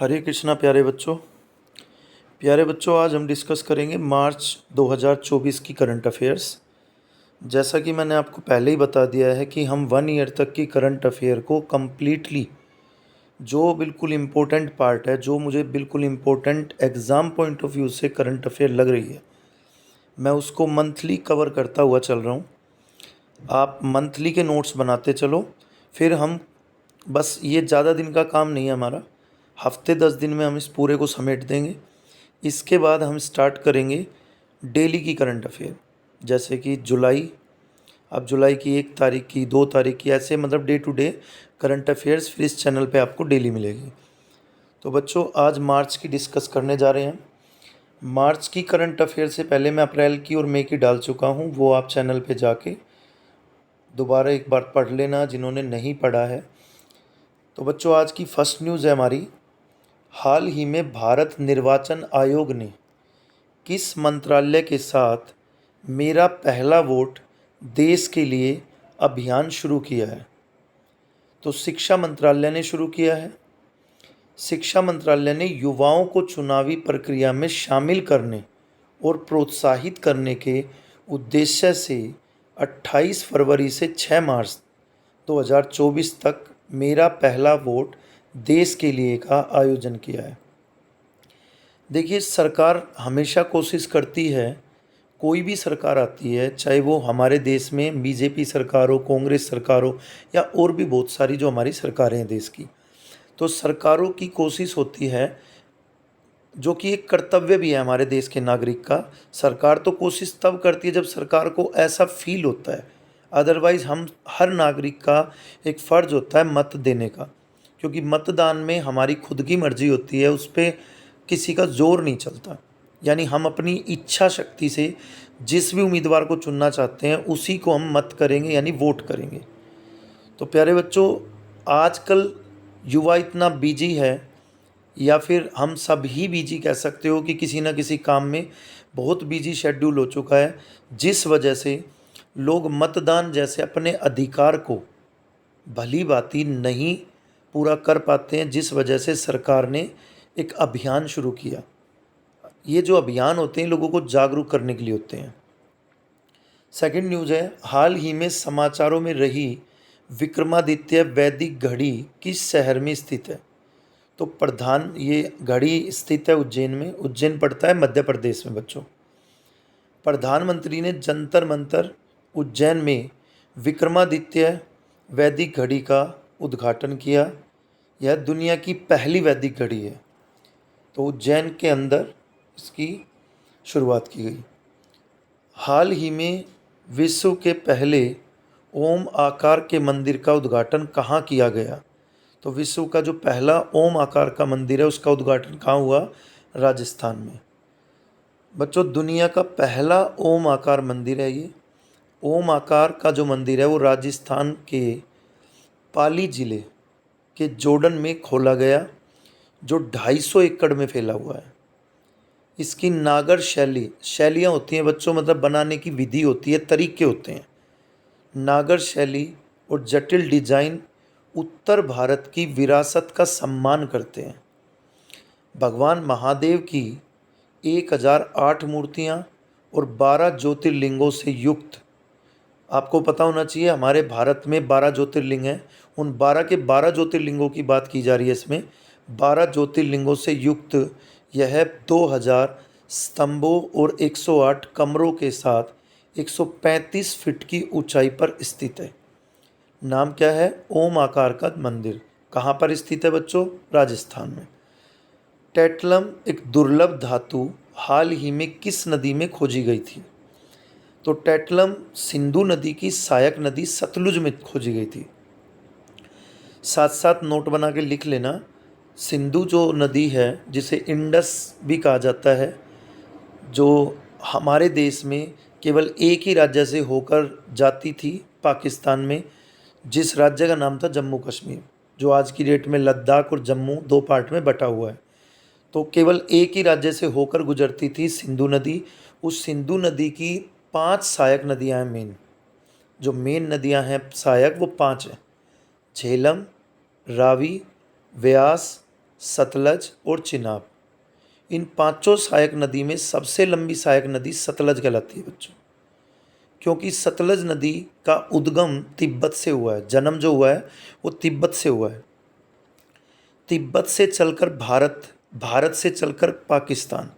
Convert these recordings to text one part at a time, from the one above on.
हरे कृष्णा प्यारे बच्चों आज हम डिस्कस करेंगे मार्च 2024 की करंट अफेयर्स। जैसा कि मैंने आपको पहले ही बता दिया है कि हम 1 ईयर तक की करंट अफेयर को कम्प्लीटली जो बिल्कुल इम्पोर्टेंट पार्ट है, जो मुझे बिल्कुल important exam point of view से करंट अफेयर लग रही है, मैं उसको मंथली कवर करता हुआ चल रहा हूँ। आप मंथली के नोट्स बनाते चलो, फिर हम बस ये ज़्यादा दिन का काम नहीं है हमारा, हफ्ते 10 दिन में हम इस पूरे को समेट देंगे। इसके बाद हम स्टार्ट करेंगे डेली की करंट अफेयर, जैसे कि जुलाई। अब जुलाई की 1 तारीख की, 2 तारीख की, ऐसे मतलब day to day current affairs फिर इस चैनल पे आपको डेली मिलेगी। तो बच्चों आज मार्च की डिस्कस करने जा रहे हैं। मार्च की करंट अफेयर से पहले मैं अप्रैल की और मई की डाल चुका हूँ, वो आप चैनल पे जाके दोबारा एक बार पढ़ लेना जिन्होंने नहीं पढ़ा है। तो बच्चों आज की फर्स्ट न्यूज़ है हमारी, हाल ही में भारत निर्वाचन आयोग ने किस मंत्रालय के साथ मेरा पहला वोट देश के लिए अभियान शुरू किया है? तो शिक्षा मंत्रालय ने शुरू किया है। शिक्षा मंत्रालय ने युवाओं को चुनावी प्रक्रिया में शामिल करने और प्रोत्साहित करने के उद्देश्य से 28 फरवरी से 6 मार्च 2024 तक मेरा पहला वोट देश के लिए का आयोजन किया है। देखिए, सरकार हमेशा कोशिश करती है, कोई भी सरकार आती है, चाहे वो हमारे देश में बीजेपी सरकार हो, कांग्रेस सरकार हो, या और भी बहुत सारी जो हमारी सरकारें हैं देश की, तो सरकारों की कोशिश होती है, जो कि एक कर्तव्य भी है हमारे देश के नागरिक का। सरकार तो कोशिश तब करती है जब सरकार को ऐसा फील होता है, अदरवाइज़ हम हर नागरिक का एक फ़र्ज़ होता है मत देने का, क्योंकि मतदान में हमारी खुद की मर्ज़ी होती है, उस पर किसी का ज़ोर नहीं चलता। यानी हम अपनी इच्छा शक्ति से जिस भी उम्मीदवार को चुनना चाहते हैं उसी को हम मत करेंगे, यानी वोट करेंगे। तो प्यारे बच्चों, आजकल युवा इतना बिजी है, या फिर हम सब ही बिजी कह सकते हो कि किसी न किसी काम में बहुत बिजी शेड्यूल हो चुका है, जिस वजह से लोग मतदान जैसे अपने अधिकार को भली भांति नहीं पूरा कर पाते हैं, जिस वजह से सरकार ने एक अभियान शुरू किया। ये जो अभियान होते हैं लोगों को जागरूक करने के लिए होते हैं। सेकंड न्यूज़ है, हाल ही में समाचारों में रही विक्रमादित्य वैदिक घड़ी किस शहर में स्थित है? तो ये घड़ी स्थित है उज्जैन में। उज्जैन पड़ता है मध्य प्रदेश में बच्चों। प्रधानमंत्री ने जंतर मंतर उज्जैन में विक्रमादित्य वैदिक घड़ी का उद्घाटन किया। यह दुनिया की पहली वैदिक घड़ी है, तो उज्जैन के अंदर इसकी शुरुआत की गई। हाल ही में विश्व के पहले ओम आकार के मंदिर का उद्घाटन कहाँ किया गया? तो विश्व का जो पहला ओम आकार का मंदिर है उसका उद्घाटन कहाँ हुआ? राजस्थान में। बच्चों, दुनिया का पहला ओम आकार मंदिर है ये। ओम आकार का जो मंदिर है वो राजस्थान के पाली ज़िले के जोडन में खोला गया, जो 250 एकड़ में फैला हुआ है। इसकी नागर शैलियाँ होती हैं बच्चों, मतलब बनाने की विधि होती है, तरीके होते हैं। नागर शैली और जटिल डिजाइन उत्तर भारत की विरासत का सम्मान करते हैं। भगवान महादेव की 1008 मूर्तियाँ और 12 ज्योतिर्लिंगों से युक्त, आपको पता होना चाहिए हमारे भारत में 12 ज्योतिर्लिंग हैं, उन 12 के 12 ज्योतिर्लिंगों की बात की जा रही है इसमें। 12 ज्योतिर्लिंगों से युक्त यह 2000 स्तंभों और 108 कमरों के साथ 135 फीट की ऊंचाई पर स्थित है। नाम क्या है? ओम आकार का मंदिर। कहाँ पर स्थित है बच्चों? राजस्थान में। टेटलम एक दुर्लभ धातु हाल ही में किस नदी में खोजी गई थी? तो टेटलम सिंधु नदी की सहायक नदी सतलुज में खोजी गई थी। साथ साथ नोट बना के लिख लेना, सिंधु जो नदी है जिसे इंडस भी कहा जाता है, जो हमारे देश में केवल एक ही राज्य से होकर जाती थी पाकिस्तान में, जिस राज्य का नाम था जम्मू कश्मीर, जो आज की डेट में लद्दाख और जम्मू 2 पार्ट में बटा हुआ है। तो केवल एक ही राज्य से होकर गुजरती थी सिंधु नदी। उस सिंधु नदी की 5 सहायक नदियाँ हैं मेन। जो मेन नदियाँ हैं सहायक वो 5 हैं: झेलम, रावी, व्यास, सतलज और चिनाब। इन पांचों सहायक नदी में सबसे लंबी सहायक नदी सतलज कहलाती है बच्चों, क्योंकि सतलज नदी का उद्गम तिब्बत से हुआ है, जन्म जो हुआ है वो तिब्बत से हुआ है। तिब्बत से चलकर भारत, भारत से चलकर पाकिस्तान।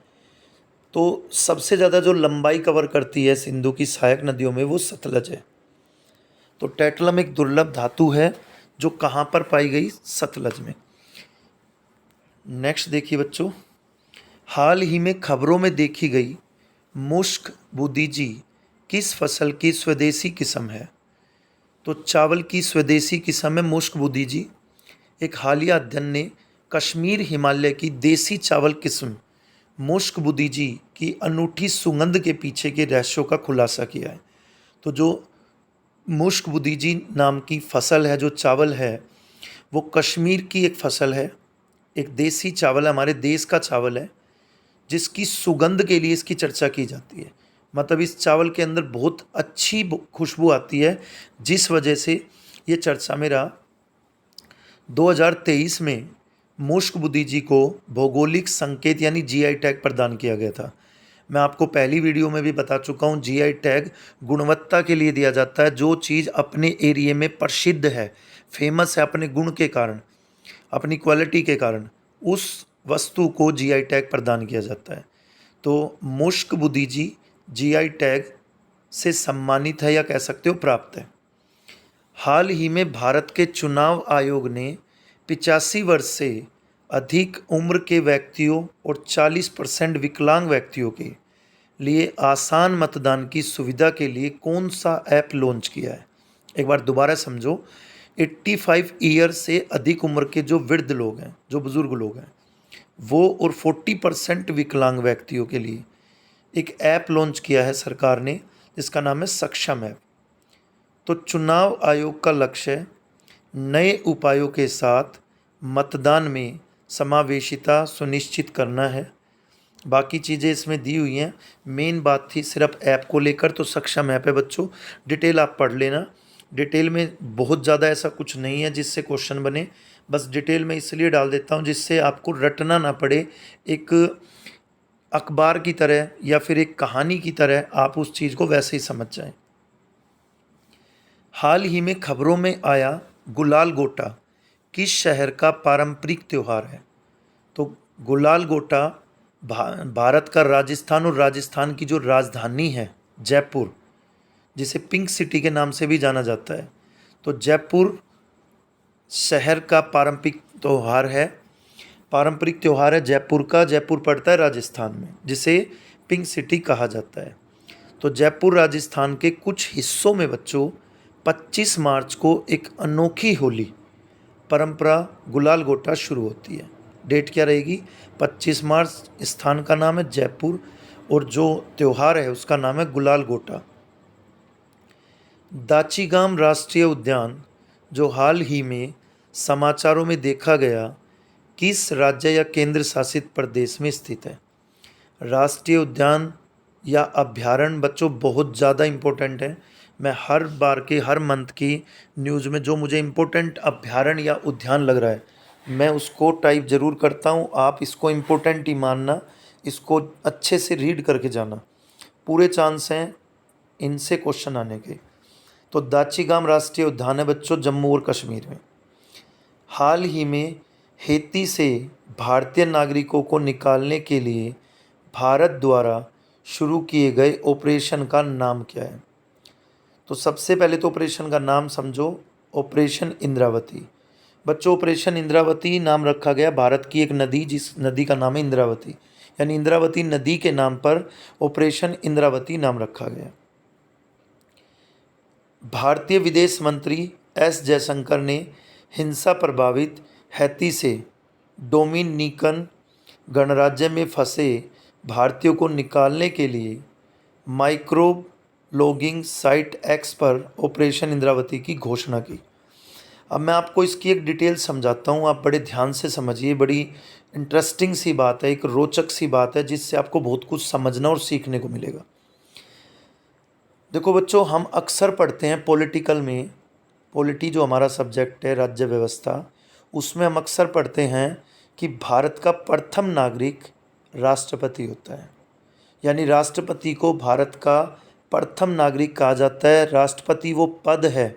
तो सबसे ज़्यादा जो लंबाई कवर करती है सिंधु की सहायक नदियों में वो सतलज है। तो टेट्लम एक दुर्लभ धातु है जो कहाँ पर पाई गई? सतलज में। नेक्स्ट देखिए बच्चों, हाल ही में खबरों में देखी गई मुश्क बुदिजी किस फसल की स्वदेशी किस्म है? तो चावल की स्वदेशी किस्म है मुश्क बुदिजी। एक हालिया अध्ययन ने कश्मीर हिमालय की देसी चावल किस्म मुश्क बुदिजी की अनूठी सुगंध के पीछे के रहस्यों का खुलासा किया है। तो जो मुश्क बुदिजी नाम की फसल है, जो चावल है, वो कश्मीर की एक फसल है, एक देसी चावल है, हमारे देश का चावल है, जिसकी सुगंध के लिए इसकी चर्चा की जाती है। मतलब इस चावल के अंदर बहुत अच्छी खुशबू आती है, जिस वजह से ये चर्चा में रहा। 2023 में मुश्क बुदिजी को भौगोलिक संकेत यानी जीआई टैग प्रदान किया गया था। मैं आपको पहली वीडियो में भी बता चुका हूँ, जीआई टैग गुणवत्ता के लिए दिया जाता है। जो चीज़ अपने एरिया में प्रसिद्ध है, फेमस है अपने गुण के कारण, अपनी क्वालिटी के कारण, उस वस्तु को जीआई टैग प्रदान किया जाता है। तो मुश्क बुदिजी जीआई टैग से सम्मानित है, या कह सकते हो प्राप्त है। हाल ही में भारत के चुनाव आयोग ने 85 वर्ष से अधिक उम्र के व्यक्तियों और 40% विकलांग व्यक्तियों के लिए आसान मतदान की सुविधा के लिए कौन सा ऐप लॉन्च किया है? एक बार दोबारा समझो, 85 ईयर से अधिक उम्र के जो वृद्ध लोग हैं, जो बुजुर्ग लोग हैं, वो और 40% विकलांग व्यक्तियों के लिए एक ऐप लॉन्च किया है सरकार ने, जिसका नाम है सक्षम ऐप। तो चुनाव आयोग का लक्ष्य नए उपायों के साथ मतदान में समावेशिता सुनिश्चित करना है। बाकी चीज़ें इसमें दी हुई हैं, मेन बात थी सिर्फ ऐप को लेकर। तो सक्षम ऐप है बच्चों, डिटेल आप पढ़ लेना। डिटेल में बहुत ज़्यादा ऐसा कुछ नहीं है जिससे क्वेश्चन बने, बस डिटेल में इसलिए डाल देता हूँ जिससे आपको रटना ना पड़े। एक अखबार की तरह या फिर एक कहानी की तरह आप उस चीज़ को वैसे ही समझ जाएं। हाल ही में खबरों में आया गुलाल गोटा किस शहर का पारंपरिक त्यौहार है? तो गुलाल गोटा भारत का राजस्थान और राजस्थान की जो राजधानी है जयपुर, जिसे पिंक सिटी के नाम से भी जाना जाता है, तो जयपुर शहर का पारंपरिक त्यौहार है जयपुर का। जयपुर पड़ता है राजस्थान में, जिसे पिंक सिटी कहा जाता है। तो जयपुर राजस्थान के कुछ हिस्सों में बच्चों 25 मार्च को एक अनोखी होली परंपरा गुलाल गोटा शुरू होती है। डेट क्या रहेगी? 25 मार्च। स्थान का नाम है जयपुर और जो त्यौहार है उसका नाम है गुलाल गोटा। दाचीगाम राष्ट्रीय उद्यान, जो हाल ही में समाचारों में देखा गया, किस राज्य या केंद्र शासित प्रदेश में स्थित है? राष्ट्रीय उद्यान या अभ्यारण्य बच्चों बहुत ज़्यादा इम्पोर्टेंट है। मैं हर बार के हर मंथ की न्यूज़ में जो मुझे इम्पोर्टेंट अभ्यारण्य या उद्यान लग रहा है, मैं उसको टाइप ज़रूर करता हूँ। आप इसको इम्पोर्टेंट ही मानना, इसको अच्छे से रीड करके जाना, पूरे चांस हैं इनसे क्वेश्चन आने के। तो दाचीगाम राष्ट्रीय उद्यान है बच्चों, जम्मू और कश्मीर में। हाल ही में हेती से भारतीय नागरिकों को निकालने के लिए भारत द्वारा शुरू किए गए ऑपरेशन का नाम क्या है? तो सबसे पहले तो ऑपरेशन का नाम समझो, ऑपरेशन इंद्रावती। बच्चों ऑपरेशन इंद्रावती नाम रखा गया भारत की एक नदी, जिस नदी का नाम है इंद्रावती, यानी इंद्रावती नदी के नाम पर ऑपरेशन इंद्रावती नाम रखा गया। भारतीय विदेश मंत्री एस जयशंकर ने हिंसा प्रभावित हैती से डोमिनिकन गणराज्य में फंसे भारतीयों को निकालने के लिए माइक्रो लॉगिंग साइट एक्स पर ऑपरेशन इंद्रावती की घोषणा की। अब मैं आपको इसकी एक डिटेल समझाता हूँ, आप बड़े ध्यान से समझिए। बड़ी इंटरेस्टिंग सी बात है, एक रोचक सी बात है, जिससे आपको बहुत कुछ समझना और सीखने को मिलेगा। देखो बच्चों, हम अक्सर पढ़ते हैं पॉलिटिकल में, पॉलिटी जो हमारा सब्जेक्ट है राज्य व्यवस्था, उसमें हम अक्सर पढ़ते हैं कि भारत का प्रथम नागरिक राष्ट्रपति होता है। यानी राष्ट्रपति को भारत का प्रथम नागरिक कहा जाता है। राष्ट्रपति वो पद है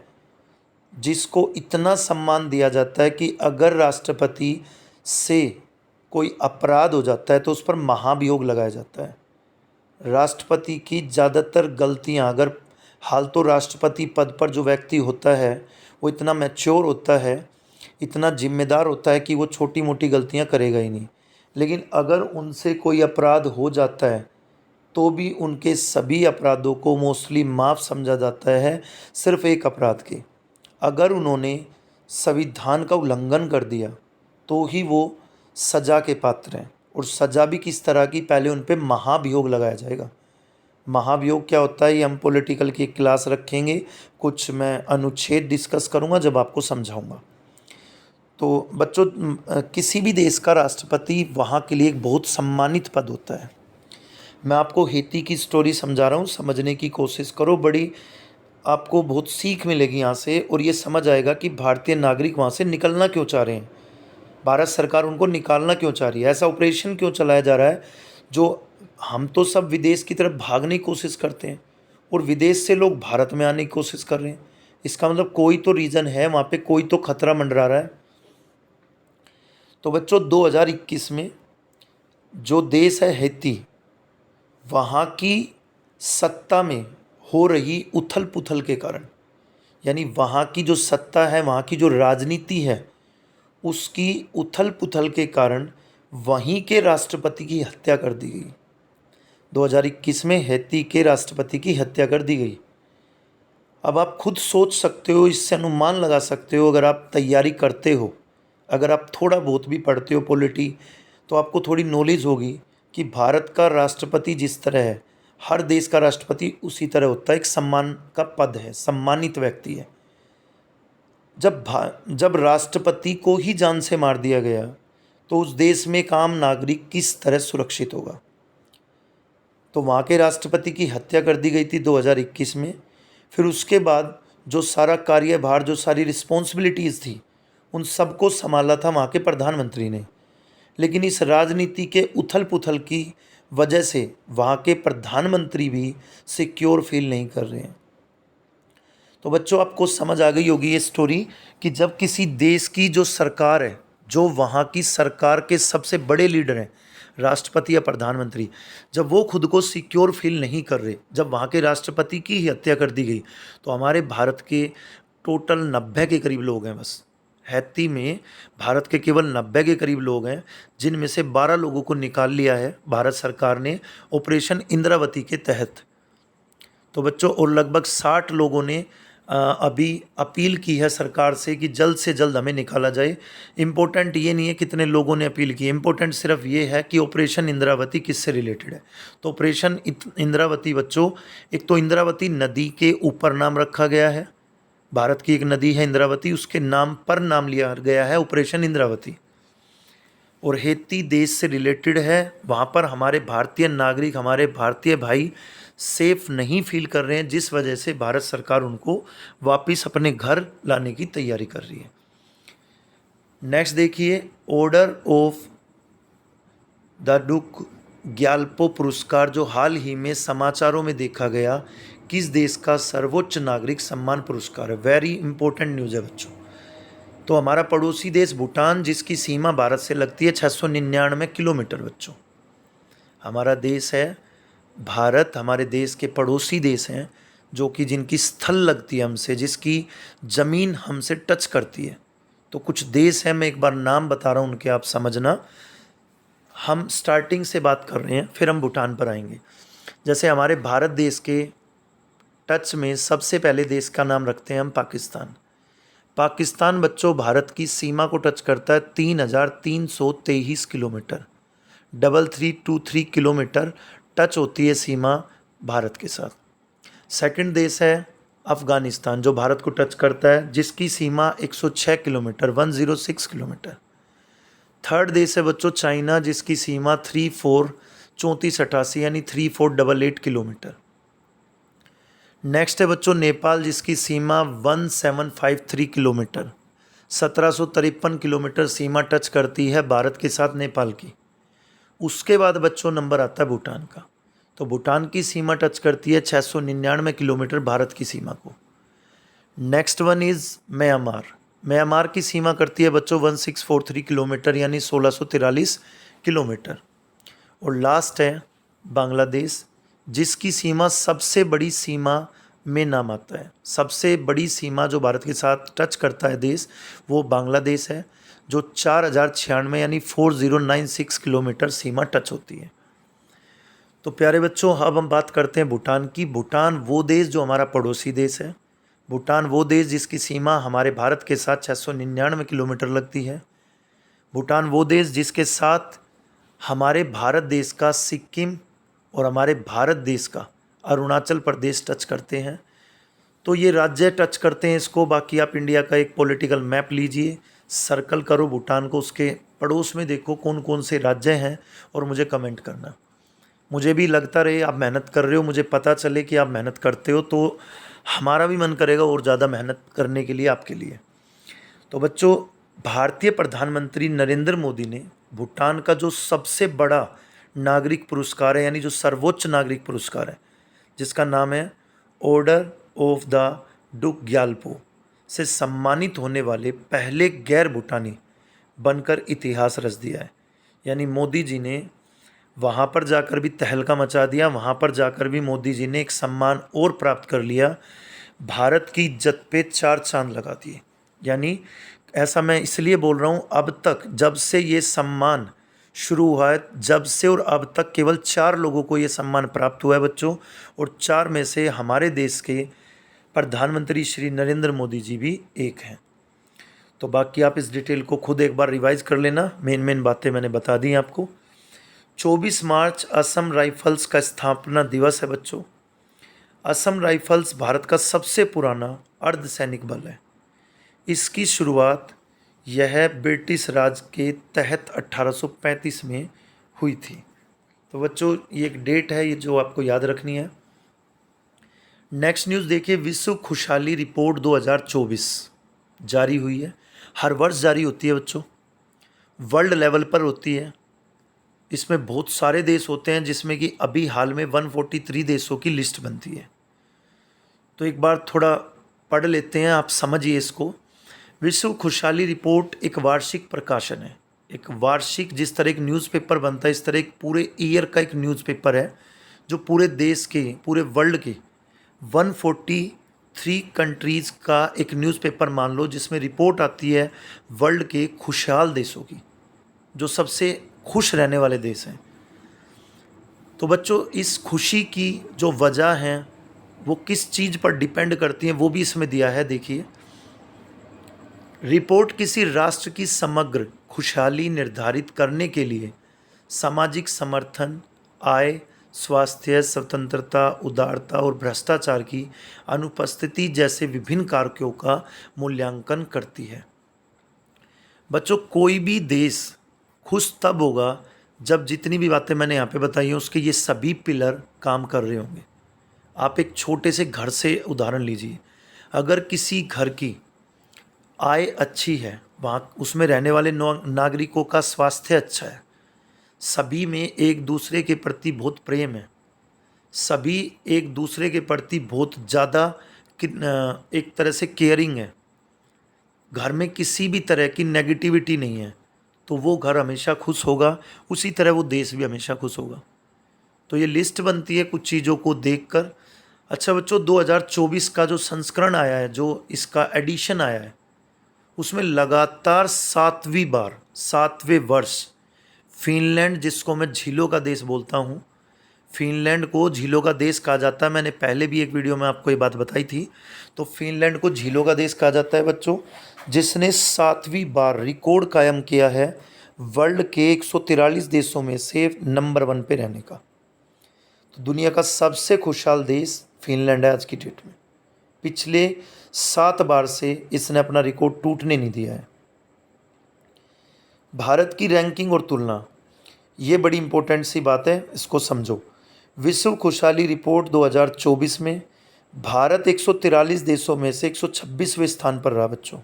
जिसको इतना सम्मान दिया जाता है कि अगर राष्ट्रपति से कोई अपराध हो जाता है तो उस पर महाभियोग लगाया जाता है। राष्ट्रपति की ज़्यादातर गलतियां, अगर हाल तो राष्ट्रपति पद पर जो व्यक्ति होता है वो इतना मैच्योर होता है, इतना जिम्मेदार होता है कि वो छोटी मोटी गलतियां करेगा ही नहीं। लेकिन अगर उनसे कोई अपराध हो जाता है तो भी उनके सभी अपराधों को मोस्टली माफ़ समझा जाता है, सिर्फ एक अपराध के। अगर उन्होंने संविधान का उल्लंघन कर दिया तो ही वो सज़ा के पात्र हैं। और सज़ा भी किस तरह की, पहले उन पर महाभियोग लगाया जाएगा। महाभियोग क्या होता है ये हम पॉलिटिकल की क्लास रखेंगे, कुछ मैं अनुच्छेद डिस्कस करूँगा जब आपको समझाऊँगा। तो बच्चों, किसी भी देश का राष्ट्रपति वहाँ के लिए एक बहुत सम्मानित पद होता है। मैं आपको हैती की स्टोरी समझा रहा हूँ, समझने की कोशिश करो। बड़ी आपको बहुत सीख मिलेगी यहाँ से, और ये समझ आएगा कि भारतीय नागरिक वहाँ से निकलना क्यों चाह रहे हैं, भारत सरकार उनको निकालना क्यों चाह रही है, ऐसा ऑपरेशन क्यों चलाया जा रहा है। जो हम तो सब विदेश की तरफ भागने की कोशिश करते हैं और विदेश से लोग भारत में आने की कोशिश कर रहे हैं। इसका मतलब कोई तो रीज़न है, वहाँ पे कोई तो खतरा मंडरा रहा है। तो बच्चों, 2021 में जो देश है हैती, वहाँ की सत्ता में हो रही उथल पुथल के कारण, यानी वहाँ की जो सत्ता है, वहाँ की जो राजनीति है, उसकी उथल पुथल के कारण वहीं के राष्ट्रपति की हत्या कर दी गई। 2021 में हैती के राष्ट्रपति की हत्या कर दी गई। अब आप खुद सोच सकते हो, इससे अनुमान लगा सकते हो, अगर आप तैयारी करते हो, अगर आप थोड़ा बहुत भी पढ़ते हो पॉलिटी, तो आपको थोड़ी नॉलेज होगी कि भारत का राष्ट्रपति जिस तरह है, हर देश का राष्ट्रपति उसी तरह होता है। एक सम्मान का पद है, सम्मानित व्यक्ति है। जब राष्ट्रपति को ही जान से मार दिया गया तो उस देश में एक आम नागरिक किस तरह सुरक्षित होगा। तो वहाँ के राष्ट्रपति की हत्या कर दी गई थी 2021 में। फिर उसके बाद जो सारा कार्यभार, जो सारी रिस्पॉन्सिबिलिटीज़ थी, उन सबको संभाला था वहाँ के प्रधानमंत्री ने। लेकिन इस राजनीति के उथल पुथल की वजह से वहाँ के प्रधानमंत्री भी सिक्योर फील नहीं कर रहे हैं। तो बच्चों, आपको समझ आ गई होगी ये स्टोरी कि जब किसी देश की जो सरकार है, जो वहाँ की सरकार के सबसे बड़े लीडर हैं, राष्ट्रपति या प्रधानमंत्री, जब वो खुद को सिक्योर फील नहीं कर रहे, जब वहाँ के राष्ट्रपति की ही हत्या कर दी गई, तो हमारे भारत के टोटल 90 के करीब लोग हैं। बस हैती में भारत के केवल 90 के करीब लोग हैं, जिनमें से 12 लोगों को निकाल लिया है भारत सरकार ने ऑपरेशन इंद्रावती के तहत। तो बच्चों, और लगभग 60 लोगों ने अभी अपील की है सरकार से कि जल्द से जल्द हमें निकाला जाए। इम्पोर्टेंट ये नहीं है कितने लोगों ने अपील की, इम्पोर्टेंट सिर्फ ये है कि ऑपरेशन इंद्रावती किससे रिलेटेड है। तो ऑपरेशन इंद्रावती बच्चों, एक तो इंद्रावती नदी के ऊपर नाम रखा गया है, भारत की एक नदी है इंद्रावती, उसके नाम पर नाम लिया गया है ऑपरेशन इंद्रावती। और हैती देश से रिलेटेड है, वहाँ पर हमारे भारतीय नागरिक, हमारे भारतीय भाई सेफ नहीं फील कर रहे हैं, जिस वजह से भारत सरकार उनको वापस अपने घर लाने की तैयारी कर रही है। नेक्स्ट देखिए, ऑर्डर ऑफ द डुक ग्याल्पो पुरस्कार जो हाल ही में समाचारों में देखा गया, किस देश का सर्वोच्च नागरिक सम्मान पुरस्कार है। वेरी इंपॉर्टेंट न्यूज़ है बच्चों। तो हमारा पड़ोसी देश भूटान, जिसकी सीमा भारत से लगती है 699 किलोमीटर। बच्चों, हमारा देश है भारत, हमारे देश के पड़ोसी देश हैं जो कि जिनकी स्थल लगती है हमसे, जिसकी ज़मीन हमसे टच करती है। तो कुछ देश हैं, मैं एक बार नाम बता रहा हूँ उनके, आप समझना। हम स्टार्टिंग से बात कर रहे हैं, फिर हम भूटान पर आएंगे। जैसे हमारे भारत देश के टच में सबसे पहले देश का नाम रखते हैं हम पाकिस्तान। पाकिस्तान बच्चों भारत की सीमा को टच करता है 3323 किलोमीटर, 3323 किलोमीटर टच होती है सीमा भारत के साथ। सेकंड देश है अफ़गानिस्तान, जो भारत को टच करता है, जिसकी सीमा 106 किलोमीटर, 106 किलोमीटर। थर्ड देश है बच्चों चाइना, जिसकी सीमा 3488 यानी 3488 किलोमीटर। नेक्स्ट है बच्चों नेपाल, जिसकी सीमा 1753 किलोमीटर, 1753 किलोमीटर सीमा टच करती है भारत के साथ नेपाल की। उसके बाद बच्चों नंबर आता है भूटान का। तो भूटान की सीमा टच करती है 699 किलोमीटर भारत की सीमा को। Next one is Myanmar. Myanmar की सीमा करती है बच्चों 1643 किलोमीटर यानी 1643 किलोमीटर। और लास्ट है बांग्लादेश, जिसकी सीमा सबसे बड़ी सीमा में नाम आता है। सबसे बड़ी सीमा जो भारत के साथ टच करता है देश, वो बांग्लादेश है, जो 4096 यानी 4096 किलोमीटर सीमा टच होती है। तो प्यारे बच्चों, अब हम बात करते हैं भूटान की। भूटान वो देश जो हमारा पड़ोसी देश है। भूटान वो देश जिसकी सीमा हमारे भारत के साथ 699 किलोमीटर लगती है। भूटान वो देश जिसके साथ हमारे भारत देश का सिक्किम और हमारे भारत देश का अरुणाचल प्रदेश टच करते हैं। तो ये राज्य टच करते हैं इसको। बाकी आप इंडिया का एक पॉलिटिकल मैप लीजिए, सर्कल करो भूटान को, उसके पड़ोस में देखो कौन कौन से राज्य हैं और मुझे कमेंट करना। मुझे भी लगता रहे आप मेहनत कर रहे हो, मुझे पता चले कि आप मेहनत करते हो, तो हमारा भी मन करेगा और ज़्यादा मेहनत करने के लिए आपके लिए। तो बच्चों, भारतीय प्रधानमंत्री नरेंद्र मोदी ने भूटान का जो सबसे बड़ा नागरिक पुरस्कार है, यानी जो सर्वोच्च नागरिक पुरस्कार है, जिसका नाम है ऑर्डर ऑफ द डुक ग्यालपो, से सम्मानित होने वाले पहले गैर भूटानी बनकर इतिहास रच दिया है। यानी मोदी जी ने वहाँ पर जाकर भी तहलका मचा दिया, वहाँ पर जाकर भी मोदी जी ने एक सम्मान और प्राप्त कर लिया, भारत की इज्जत पे 4 चांद लगा दिए। यानी ऐसा मैं इसलिए बोल रहा हूँ, अब तक जब से ये सम्मान शुरू हुआ है, जब से और अब तक केवल 4 लोगों को ये सम्मान प्राप्त हुआ है बच्चों, और 4 में से हमारे देश के प्रधानमंत्री श्री नरेंद्र मोदी जी भी एक हैं। तो बाकी आप इस डिटेल को खुद एक बार रिवाइज कर लेना, मेन बातें मैंने बता दी आपको। 24 मार्च असम राइफल्स का स्थापना दिवस है बच्चों। असम राइफल्स भारत का सबसे पुराना अर्धसैनिक बल है। इसकी शुरुआत यह ब्रिटिश राज के तहत 1835 में हुई थी। तो बच्चों, ये एक डेट है ये जो आपको याद रखनी है। नेक्स्ट न्यूज़ देखिए, विश्व खुशहाली रिपोर्ट 2024 जारी हुई है। हर वर्ष जारी होती है बच्चों, वर्ल्ड लेवल पर होती है। इसमें बहुत सारे देश होते हैं, जिसमें कि अभी हाल में 143 देशों की लिस्ट बनती है। तो एक बार थोड़ा पढ़ लेते हैं, आप समझिए इसको। विश्व खुशहाली रिपोर्ट एक वार्षिक प्रकाशन है। एक वार्षिक, जिस तरह एक न्यूज़पेपर बनता है, इस तरह एक पूरे ईयर का एक न्यूज़पेपर है, जो पूरे देश के, पूरे वर्ल्ड के 143 कंट्रीज़ का एक न्यूज़पेपर मान लो, जिसमें रिपोर्ट आती है वर्ल्ड के खुशहाल देशों की, जो सबसे खुश रहने वाले देश हैं। तो बच्चों, इस खुशी की जो वजह हैं वो किस चीज़ पर डिपेंड करती हैं, वो भी इसमें दिया है। देखिए, रिपोर्ट किसी राष्ट्र की समग्र खुशहाली निर्धारित करने के लिए सामाजिक समर्थन, आय, स्वास्थ्य, स्वतंत्रता, उदारता और भ्रष्टाचार की अनुपस्थिति जैसे विभिन्न कारकों का मूल्यांकन करती है। बच्चों, कोई भी देश खुश तब होगा जब जितनी भी बातें मैंने यहाँ पे बताई हैं, उसके ये सभी पिलर काम कर रहे होंगे। आप एक छोटे से घर से उदाहरण लीजिए। अगर किसी घर की आय अच्छी है, वहाँ उसमें रहने वाले नागरिकों का स्वास्थ्य अच्छा है, सभी में एक दूसरे के प्रति बहुत प्रेम है, सभी एक दूसरे के प्रति बहुत ज़्यादा एक तरह से केयरिंग है, घर में किसी भी तरह की नेगेटिविटी नहीं है, तो वो घर हमेशा खुश होगा। उसी तरह वो देश भी हमेशा खुश होगा। तो ये लिस्ट बनती है कुछ चीज़ों को देखकर। अच्छा बच्चों, 2024 का जो संस्करण आया है, जो इसका एडिशन आया है, उसमें लगातार 7वें वर्ष फिनलैंड, जिसको मैं झीलों का देश बोलता हूँ, फिनलैंड को झीलों का देश कहा जाता है। मैंने पहले भी एक वीडियो में आपको ये बात बताई थी। तो फिनलैंड को झीलों का देश कहा जाता है बच्चों, जिसने 7वीं बार रिकॉर्ड कायम किया है वर्ल्ड के 143 देशों में से नंबर 1 पे रहने का। तो दुनिया का सबसे खुशहाल देश फिनलैंड है आज की डेट में। पिछले 7 बार से इसने अपना रिकॉर्ड टूटने नहीं दिया है। भारत की रैंकिंग और तुलना, ये बड़ी इंपॉर्टेंट सी बात है, इसको समझो। विश्व खुशहाली रिपोर्ट 2024 में भारत 143 देशों में से 126वें स्थान पर रहा बच्चों।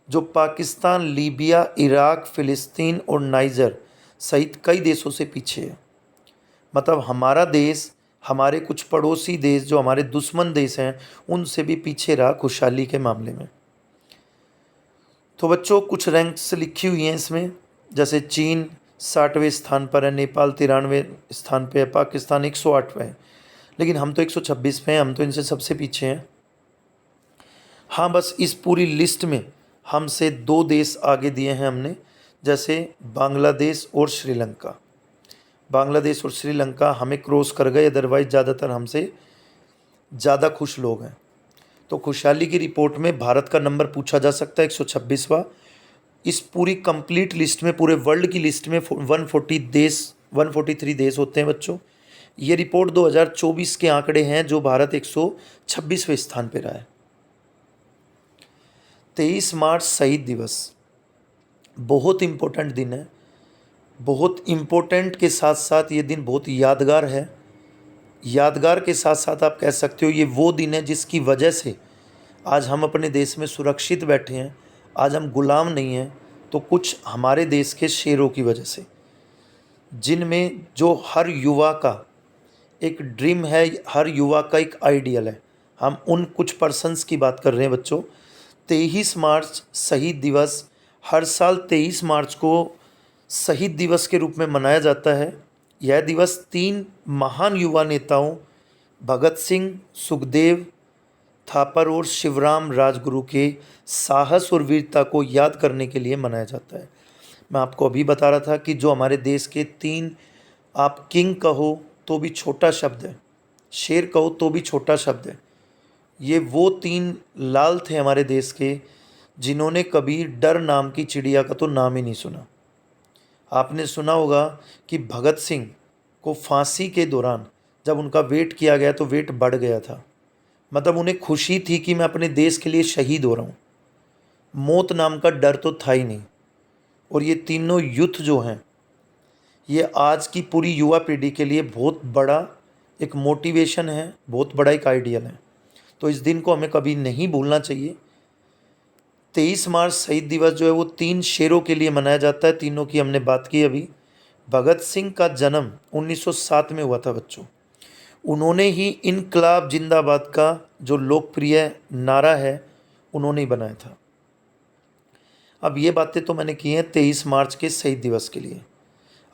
जो पाकिस्तान, लीबिया, इराक, फ़िलिस्तीन और नाइजर सहित कई देशों से पीछे है। मतलब हमारा देश हमारे कुछ पड़ोसी देश जो हमारे दुश्मन देश हैं उनसे भी पीछे रहा खुशहाली के मामले में। तो बच्चों कुछ रैंक्स लिखी हुई हैं इसमें, जैसे चीन 60वें स्थान पर है, नेपाल 93वें स्थान पे है, पाकिस्तान 108वें है, लेकिन हम तो 126वें हैं, हम तो इनसे सबसे पीछे हैं। हाँ, बस इस पूरी लिस्ट में हमसे 2 देश आगे दिए हैं हमने, जैसे बांग्लादेश और श्रीलंका। बांग्लादेश और श्रीलंका हमें क्रॉस कर गए, अदरवाइज़ ज़्यादातर हमसे ज़्यादा खुश लोग हैं। तो खुशहाली की रिपोर्ट में भारत का नंबर पूछा जा सकता है 126वां। इस पूरी कंप्लीट लिस्ट में, पूरे वर्ल्ड की लिस्ट में 143 देश होते हैं बच्चों। ये रिपोर्ट 2024 के आंकड़े हैं, जो भारत 126वें स्थान पर रहा है। 23 मार्च शहीद दिवस बहुत इम्पोर्टेंट दिन है। बहुत इम्पोर्टेंट के साथ साथ ये दिन बहुत यादगार है। यादगार के साथ साथ आप कह सकते हो ये वो दिन है जिसकी वजह से आज हम अपने देश में सुरक्षित बैठे हैं, आज हम गुलाम नहीं हैं, तो कुछ हमारे देश के शेरों की वजह से, जिनमें जो हर युवा का एक ड्रीम है, हर युवा का एक आइडियल है। हम उन कुछ पर्सन्स की बात कर रहे हैं बच्चों। 23 मार्च शहीद दिवस हर साल 23 मार्च को शहीद दिवस के रूप में मनाया जाता है। यह दिवस 3 महान युवा नेताओं भगत सिंह, सुखदेव थापर और शिवराम राजगुरु के साहस और वीरता को याद करने के लिए मनाया जाता है। मैं आपको अभी बता रहा था कि जो हमारे देश के 3, आप किंग कहो तो भी छोटा शब्द है, शेर कहो तो भी छोटा शब्द है, ये वो 3 लाल थे हमारे देश के, जिन्होंने कभी डर नाम की चिड़िया का तो नाम ही नहीं सुना। आपने सुना होगा कि भगत सिंह को फांसी के दौरान जब उनका वेट किया गया तो वेट बढ़ गया था। मतलब उन्हें खुशी थी कि मैं अपने देश के लिए शहीद हो रहा हूँ, मौत नाम का डर तो था ही नहीं। और ये तीनों युद्ध जो हैं, ये आज की पूरी युवा पीढ़ी के लिए बहुत बड़ा एक मोटिवेशन है, बहुत बड़ा एक आइडियल है। तो इस दिन को हमें कभी नहीं भूलना चाहिए। 23 मार्च शहीद दिवस जो है वो 3 शेरों के लिए मनाया जाता है, तीनों की हमने बात की अभी। भगत सिंह का जन्म 1907 में हुआ था बच्चों। उन्होंने ही इनकलाब जिंदाबाद का जो लोकप्रिय नारा है, उन्होंने ही बनाया था। अब ये बातें तो मैंने की हैं 23 मार्च के शहीद दिवस के लिए।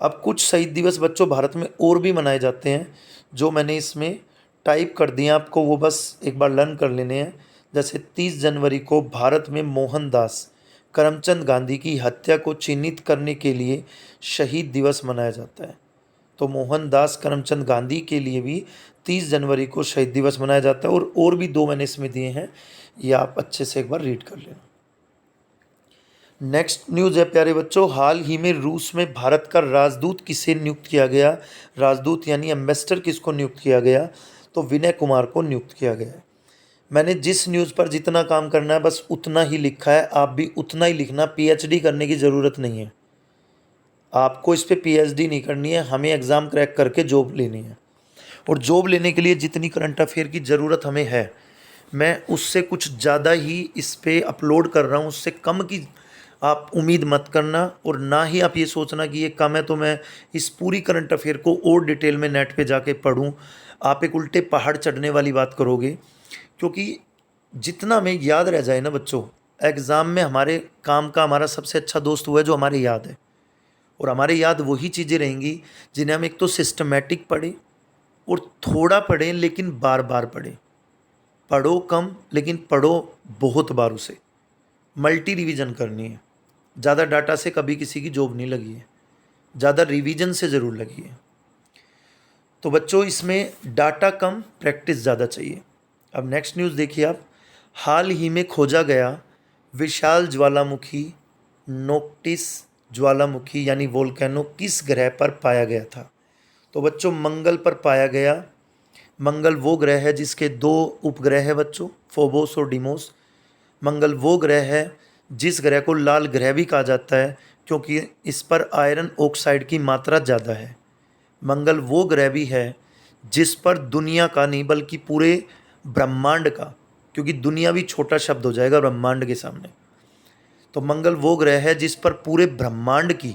अब कुछ शहीद दिवस बच्चों भारत में और भी मनाए जाते हैं, जो मैंने इसमें टाइप कर दिए, आपको वो बस एक बार लर्न कर लेने हैं। जैसे 30 जनवरी को भारत में मोहनदास करमचंद गांधी की हत्या को चिन्हित करने के लिए शहीद दिवस मनाया जाता है। तो मोहनदास करमचंद गांधी के लिए भी 30 जनवरी को शहीद दिवस मनाया जाता है। और भी 2 मैंने इसमें दिए हैं, ये आप अच्छे से एक बार रीड कर लेना। नेक्स्ट न्यूज़ है प्यारे बच्चों, हाल ही में रूस में भारत का राजदूत किसे नियुक्त किया गया। राजदूत यानी एम्बेसडर किसको नियुक्त किया गया, तो विनय कुमार को नियुक्त किया गया है। मैंने जिस न्यूज़ पर जितना काम करना है बस उतना ही लिखा है, आप भी उतना ही लिखना। पीएचडी करने की ज़रूरत नहीं है, आपको इस पर पीएचडी नहीं करनी है, हमें एग्ज़ाम क्रैक करके जॉब लेनी है। और जॉब लेने के लिए जितनी करंट अफेयर की ज़रूरत हमें है, मैं उससे कुछ ज़्यादा ही इस पर अपलोड कर रहा हूँ, उससे कम की आप उम्मीद मत करना। और ना ही आप ये सोचना कि ये कम है तो मैं इस पूरी करंट अफेयर को और डिटेल में नेट पे जाके पढूं। आप एक उल्टे पहाड़ चढ़ने वाली बात करोगे, क्योंकि जितना हमें याद रह जाए ना बच्चों, एग्ज़ाम में हमारे काम का हमारा सबसे अच्छा दोस्त हुआ है जो हमारे याद है। और हमारे याद वही चीज़ें रहेंगी जिन्हें हम एक तो सिस्टमेटिक पढ़ें और थोड़ा पढ़ें लेकिन बार बार पढ़ें। पढ़ो कम लेकिन पढ़ो बहुत बार, उसे मल्टी रिवीजन करनी है। ज़्यादा डाटा से कभी किसी की जॉब नहीं लगी है, ज़्यादा रिवीजन से ज़रूर लगी है। तो बच्चों इसमें डाटा कम, प्रैक्टिस ज़्यादा चाहिए। अब नेक्स्ट न्यूज़ देखिए आप, हाल ही में खोजा गया विशाल ज्वालामुखी नोक्टिस ज्वालामुखी यानी वोल्केनो किस ग्रह पर पाया गया था। तो बच्चों मंगल पर पाया गया। मंगल वो ग्रह है जिसके 2 उपग्रह है बच्चों, फोबोस और डिमोस। मंगल वो ग्रह है जिस ग्रह को लाल ग्रह भी कहा जाता है, क्योंकि इस पर आयरन ऑक्साइड की मात्रा ज़्यादा है। मंगल वो ग्रह भी है जिस पर दुनिया का नहीं बल्कि पूरे ब्रह्मांड का, क्योंकि दुनिया भी छोटा शब्द हो जाएगा ब्रह्मांड के सामने, तो मंगल वो ग्रह है जिस पर पूरे ब्रह्मांड की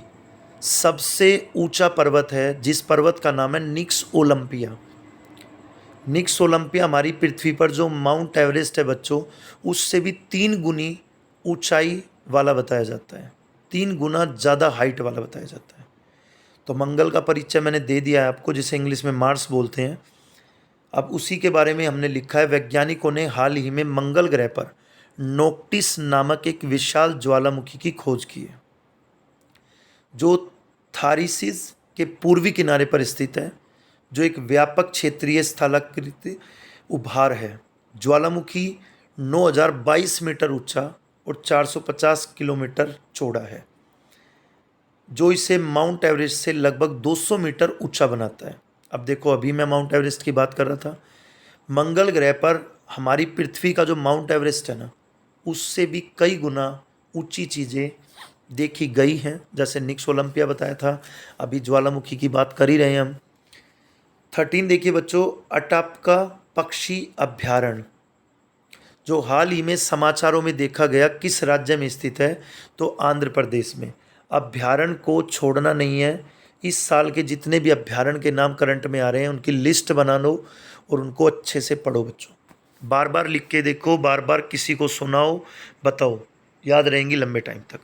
सबसे ऊंचा पर्वत है, जिस पर्वत का नाम है निक्स ओलंपिया। निक्स ओलंपिया हमारी पृथ्वी पर जो माउंट एवरेस्ट है बच्चों, उससे भी 3 गुनी ऊंचाई वाला बताया जाता है, 3 गुना ज़्यादा हाइट वाला बताया जाता है। तो मंगल का परिचय मैंने दे दिया है आपको, जिसे इंग्लिश में मार्स बोलते हैं। अब उसी के बारे में हमने लिखा है, वैज्ञानिकों ने हाल ही में मंगल ग्रह पर नोक्टिस नामक एक विशाल ज्वालामुखी की खोज की है, जो थारिसिस के पूर्वी किनारे पर स्थित है, जो एक व्यापक क्षेत्रीय स्थलाकृति उभार है। ज्वालामुखी 9022 मीटर ऊंचा और 450 किलोमीटर चौड़ा है, जो इसे माउंट एवरेस्ट से लगभग 200 मीटर ऊंचा बनाता है। अब देखो, अभी मैं माउंट एवरेस्ट की बात कर रहा था, मंगल ग्रह पर हमारी पृथ्वी का जो माउंट एवरेस्ट है ना, उससे भी कई गुना ऊंची चीज़ें देखी गई हैं, जैसे निक्स ओलंपिया बताया था, अभी ज्वालामुखी की बात कर ही रहे हैं हम। 13 देखिए बच्चों, अटापका पक्षी अभ्यारण्य, जो हाल ही में समाचारों में देखा गया, किस राज्य में स्थित है? तो आंध्र प्रदेश में। अभ्यारण्य को छोड़ना नहीं है। इस साल के जितने भी अभ्यारण्य के नाम करंट में आ रहे हैं, उनकी लिस्ट बना लो और उनको अच्छे से पढ़ो बच्चों। बार बार लिख के देखो, बार बार किसी को सुनाओ, बताओ, याद रहेंगी लंबे टाइम तक।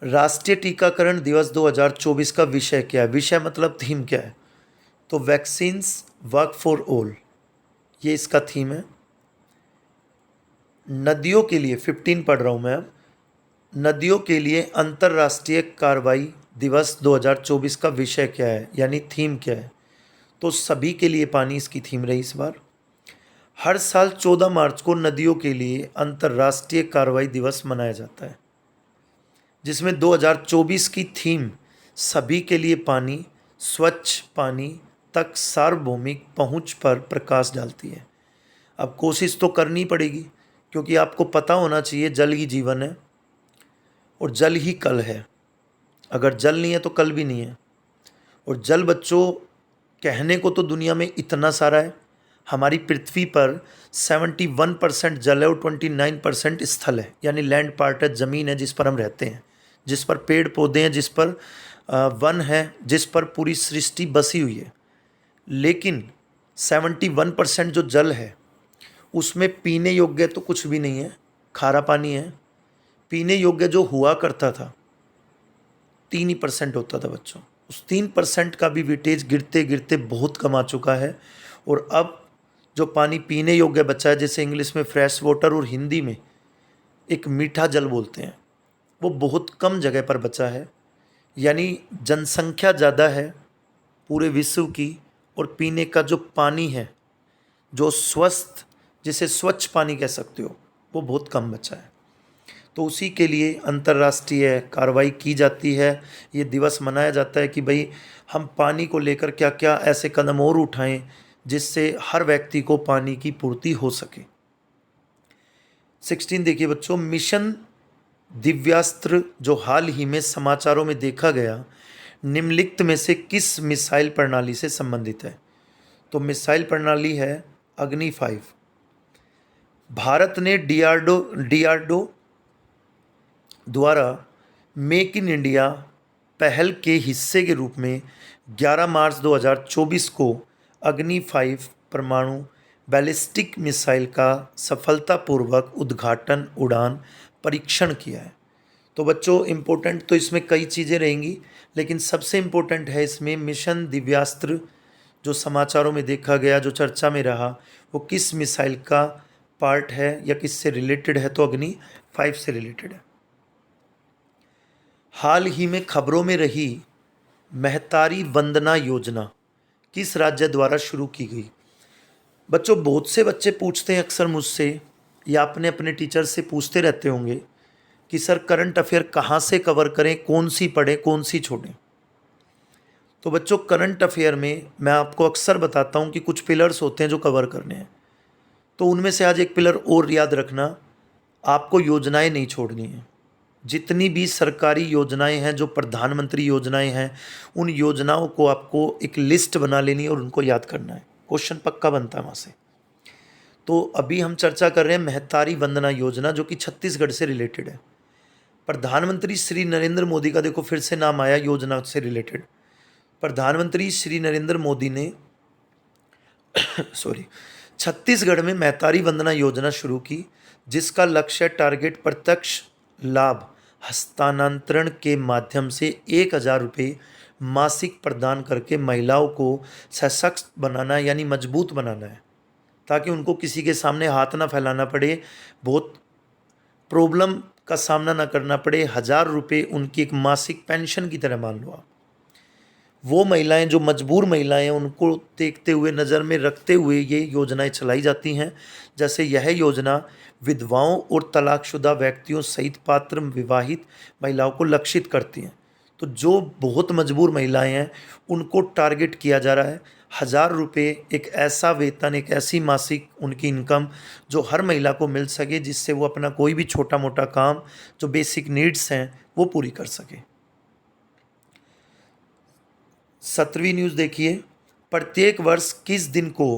राष्ट्रीय टीकाकरण दिवस 2024 का विषय क्या है? विषय मतलब थीम क्या है? तो वैक्सीन्स वर्क फॉर ऑल, ये इसका थीम है। नदियों के लिए 15 पढ़ रहा हूँ मैं अब। नदियों के लिए अंतर्राष्ट्रीय कार्रवाई दिवस 2024 का विषय क्या है, यानी थीम क्या है? तो सभी के लिए पानी इसकी थीम रही इस बार। हर साल 14 मार्च को नदियों के लिए अंतर्राष्ट्रीय कार्रवाई दिवस मनाया जाता है, जिसमें 2024 की थीम सभी के लिए पानी, स्वच्छ पानी तक सार्वभौमिक पहुंच पर प्रकाश डालती है। अब कोशिश तो करनी पड़ेगी, क्योंकि आपको पता होना चाहिए जल ही जीवन है और जल ही कल है। अगर जल नहीं है तो कल भी नहीं है। और जल बच्चों, कहने को तो दुनिया में इतना सारा है। हमारी पृथ्वी पर 71% जल है और 29% स्थल है, यानी लैंड पार्ट है, ज़मीन है जिस पर हम रहते हैं, जिस पर पेड़ पौधे हैं, जिस पर वन है, जिस पर पूरी सृष्टि बसी हुई है। लेकिन 71% जो जल है, उसमें पीने योग्य तो कुछ भी नहीं है, खारा पानी है। पीने योग्य जो हुआ करता था 3% होता था बच्चों। उस 3% का भी वेटेज गिरते गिरते बहुत कम आ चुका है। और अब जो पानी पीने योग्य बचा है, जैसे इंग्लिश में फ्रेश वाटर और हिंदी में एक मीठा जल बोलते हैं, वो बहुत कम जगह पर बचा है। यानी जनसंख्या ज़्यादा है पूरे विश्व की, और पीने का जो पानी है, जो स्वस्थ, जिसे स्वच्छ पानी कह सकते हो, वो बहुत कम बचा है। तो उसी के लिए अंतर्राष्ट्रीय कार्रवाई की जाती है, ये दिवस मनाया जाता है कि भाई हम पानी को लेकर क्या क्या ऐसे कदम और उठाएं जिससे हर व्यक्ति को पानी की पूर्ति हो सके। 16 देखिए बच्चों, मिशन दिव्यास्त्र, जो हाल ही में समाचारों में देखा गया, निम्नलिखित में से किस मिसाइल प्रणाली से संबंधित है? तो मिसाइल प्रणाली है अग्नि 5। भारत ने डीआरडीओ द्वारा मेक इन इंडिया पहल के हिस्से के रूप में 11 मार्च 2024 को अग्नि 5 परमाणु बैलिस्टिक मिसाइल का सफलतापूर्वक उद्घाटन उड़ान परीक्षण किया है। तो बच्चों, इम्पोर्टेंट तो इसमें कई चीज़ें रहेंगी, लेकिन सबसे इम्पोर्टेंट है इसमें मिशन दिव्यास्त्र, जो समाचारों में देखा गया, जो चर्चा में रहा, वो किस मिसाइल का पार्ट है या किससे रिलेटेड है? तो अग्नि 5 से रिलेटेड है। हाल ही में खबरों में रही महतारी वंदना योजना किस राज्य द्वारा शुरू की गई? बच्चों, बहुत से बच्चे पूछते हैं अक्सर मुझसे, या अपने अपने टीचर से पूछते रहते होंगे कि सर करंट अफेयर कहाँ से कवर करें, कौन सी पढ़ें, कौन सी छोड़ें। तो बच्चों, करंट अफेयर में मैं आपको अक्सर बताता हूँ कि कुछ पिलर्स होते हैं जो कवर करने हैं। तो उनमें से आज एक पिलर और याद रखना, आपको योजनाएं नहीं छोड़नी है। जितनी भी सरकारी योजनाएं हैं, जो प्रधानमंत्री योजनाएं हैं, उन योजनाओं को आपको एक लिस्ट बना लेनी है और उनको याद करना है। क्वेश्चन पक्का बनता है वहाँ से। तो अभी हम चर्चा कर रहे हैं महतारी वंदना योजना, जो कि छत्तीसगढ़ से रिलेटेड है। प्रधानमंत्री श्री नरेंद्र मोदी का देखो फिर से नाम आया योजना से रिलेटेड। प्रधानमंत्री श्री नरेंद्र मोदी ने सॉरी छत्तीसगढ़ में महतारी वंदना योजना शुरू की, जिसका लक्ष्य टारगेट प्रत्यक्ष लाभ हस्तांतरण के माध्यम से 1,000 रुपये मासिक प्रदान करके महिलाओं को सशक्त बनाना यानी मजबूत बनाना है, ताकि उनको किसी के सामने हाथ ना फैलाना पड़े, बहुत प्रॉब्लम का सामना ना करना पड़े। 1,000 रुपये उनकी एक मासिक पेंशन की तरह मान लो आप। वो महिलाएं जो मजबूर महिलाएं हैं, उनको देखते हुए, नज़र में रखते हुए ये योजनाएं चलाई जाती हैं। जैसे यह योजना विधवाओं और तलाकशुदा व्यक्तियों सहित पात्र विवाहित महिलाओं को लक्षित करती हैं। तो जो बहुत मजबूर महिलाएं हैं उनको टारगेट किया जा रहा है। 1,000 रुपये एक ऐसा वेतन, एक ऐसी मासिक उनकी इनकम जो हर महिला को मिल सके, जिससे वो अपना कोई भी छोटा मोटा काम, जो बेसिक नीड्स हैं, वो पूरी कर सके। 17वीं न्यूज़ देखिए, प्रत्येक वर्ष किस दिन को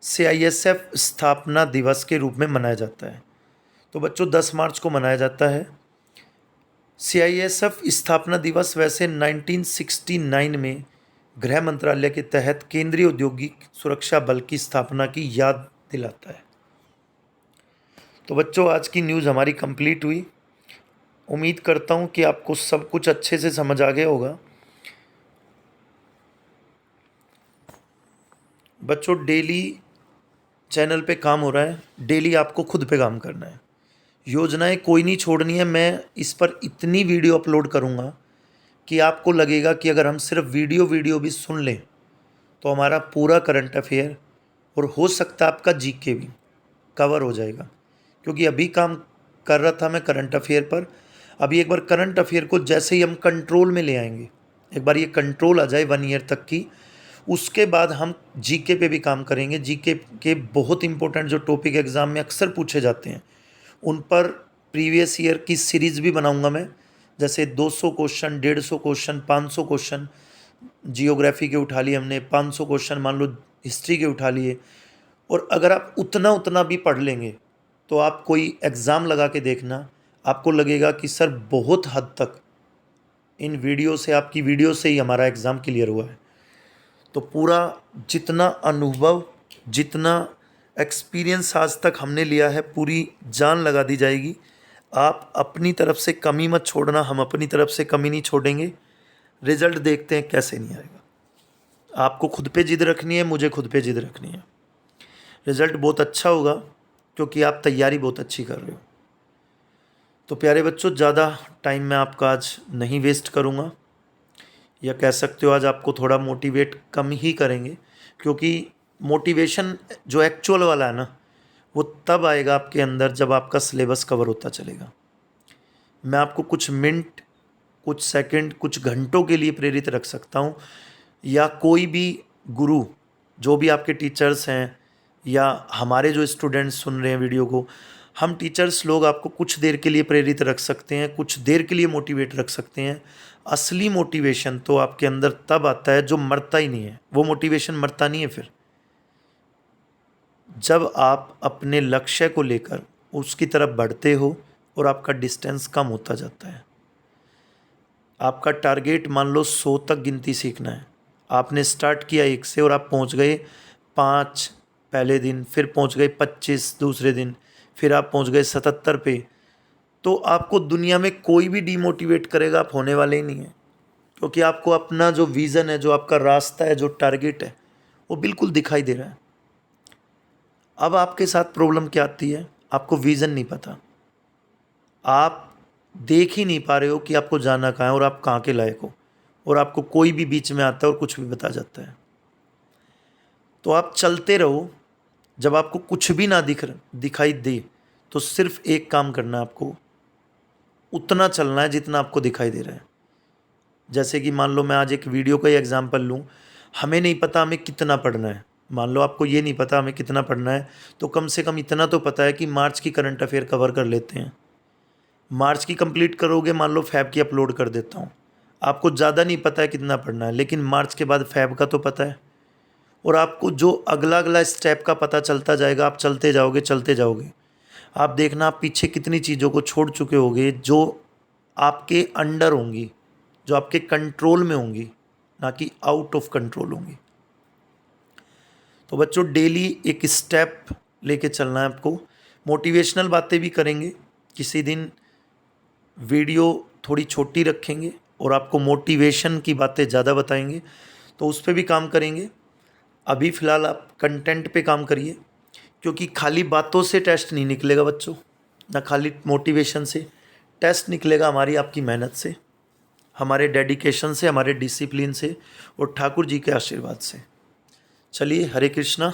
CISF स्थापना दिवस के रूप में मनाया जाता है? तो बच्चों 10 मार्च को मनाया जाता है। CISF स्थापना दिवस वैसे 1969 में गृह मंत्रालय के तहत केंद्रीय औद्योगिक सुरक्षा बल की स्थापना की याद दिलाता है। तो बच्चों आज की न्यूज़ हमारी कंप्लीट हुई। उम्मीद करता हूँ कि आपको सब कुछ अच्छे से समझ आ गया होगा। बच्चों डेली चैनल पे काम हो रहा है, डेली आपको खुद पे काम करना है। योजनाएं कोई नहीं छोड़नी है। मैं इस पर इतनी वीडियो अपलोड करूँगा कि आपको लगेगा कि अगर हम सिर्फ वीडियो भी सुन लें तो हमारा पूरा करंट अफेयर और हो सकता है आपका GK भी कवर हो जाएगा। क्योंकि अभी काम कर रहा था मैं करंट अफेयर पर। अभी एक बार करंट अफेयर को जैसे ही हम कंट्रोल में ले आएंगे, एक बार ये कंट्रोल आ जाए 1 ईयर तक की, उसके बाद हम GK पे भी काम करेंगे। GK के बहुत इंपॉर्टेंट जो टॉपिक एग्ज़ाम में अक्सर पूछे जाते हैं, उन पर प्रीवियस ईयर की सीरीज़ भी बनाऊंगा मैं। जैसे 200 क्वेश्चन, 150 क्वेश्चन, 500 क्वेश्चन जियोग्राफी के उठा लिए हमने, 500 क्वेश्चन मान लो हिस्ट्री के उठा लिए। और अगर आप उतना भी पढ़ लेंगे तो आप कोई एग्ज़ाम लगा के देखना, आपको लगेगा कि सर बहुत हद तक इन वीडियो से, आपकी वीडियो से ही हमारा एग्ज़ाम क्लियर हुआ है। तो पूरा जितना अनुभव, जितना एक्सपीरियंस आज तक हमने लिया है, पूरी जान लगा दी जाएगी। आप अपनी तरफ से कमी मत छोड़ना, हम अपनी तरफ से कमी नहीं छोड़ेंगे। रिज़ल्ट देखते हैं कैसे नहीं आएगा। आपको खुद पे जिद रखनी है, मुझे खुद पे जिद रखनी है। रिज़ल्ट बहुत अच्छा होगा क्योंकि आप तैयारी बहुत अच्छी कर रहे हो। तो प्यारे बच्चों, ज़्यादा टाइम मैं आपका आज नहीं वेस्ट करूँगा, या कह सकते हो आज आपको थोड़ा मोटिवेट कम ही करेंगे, क्योंकि मोटिवेशन जो एक्चुअल वाला है ना, वो तब आएगा आपके अंदर जब आपका सिलेबस कवर होता चलेगा। मैं आपको कुछ मिनट, कुछ सेकंड, कुछ घंटों के लिए प्रेरित रख सकता हूँ, या कोई भी गुरु, जो भी आपके टीचर्स हैं या हमारे जो स्टूडेंट्स सुन रहे हैं वीडियो को, हम टीचर्स लोग आपको कुछ देर के लिए प्रेरित रख सकते हैं, कुछ देर के लिए मोटिवेट रख सकते हैं। असली मोटिवेशन तो आपके अंदर तब आता है जो मरता ही नहीं है। वो मोटिवेशन मरता नहीं है फिर, जब आप अपने लक्ष्य को लेकर उसकी तरफ बढ़ते हो और आपका डिस्टेंस कम होता जाता है। आपका टारगेट मान लो 100 तक गिनती सीखना है, आपने स्टार्ट किया 1 से और आप पहुंच गए 5 पहले दिन, फिर पहुंच गए 25 दूसरे दिन, फिर आप पहुंच गए 77 पे, तो आपको दुनिया में कोई भी डीमोटिवेट करेगा, आप होने वाले ही नहीं हैं। क्योंकि आपको अपना जो विज़न है, जो आपका रास्ता है, जो टारगेट है, वो बिल्कुल दिखाई दे रहा है। अब आपके साथ प्रॉब्लम क्या आती है, आपको विज़न नहीं पता, आप देख ही नहीं पा रहे हो कि आपको जाना कहाँ है और आप कहाँ के लायक हो, और आपको कोई भी बीच में आता है और कुछ भी बता जाता है। तो आप चलते रहो, जब आपको कुछ भी ना दिखाई दे तो सिर्फ एक काम करना है, आपको उतना चलना है जितना आपको दिखाई दे रहा है। जैसे कि मान लो मैं आज एक वीडियो का ही एग्जांपल लूँ, हमें नहीं पता हमें कितना पढ़ना है। मान लो आपको ये नहीं पता हमें कितना पढ़ना है, तो कम से कम इतना तो पता है कि मार्च की करंट अफेयर कवर कर लेते हैं। मार्च की कंप्लीट करोगे, मान लो फैब की अपलोड कर देता हूँ, आपको ज़्यादा नहीं पता है कितना पढ़ना है, लेकिन मार्च के बाद फैब का तो पता है। और आपको जो अगला अगला स्टेप का पता चलता जाएगा, आप चलते जाओगे। आप देखना आप पीछे कितनी चीज़ों को छोड़ चुके होगे जो आपके अंडर होंगी, जो आपके कंट्रोल में होंगी, ना कि आउट ऑफ कंट्रोल होंगी। तो बच्चों डेली एक स्टेप लेके चलना है आपको। मोटिवेशनल बातें भी करेंगे, किसी दिन वीडियो थोड़ी छोटी रखेंगे और आपको मोटिवेशन की बातें ज़्यादा बताएंगे, तो उस पर भी काम करेंगे। अभी फ़िलहाल आप कंटेंट पे काम करिए, क्योंकि खाली बातों से टेस्ट नहीं निकलेगा बच्चों, ना खाली मोटिवेशन से। टेस्ट निकलेगा हमारी आपकी मेहनत से, हमारे डेडिकेशन से, हमारे डिसिप्लिन से और ठाकुर जी के आशीर्वाद से। चलिए, हरे कृष्णा।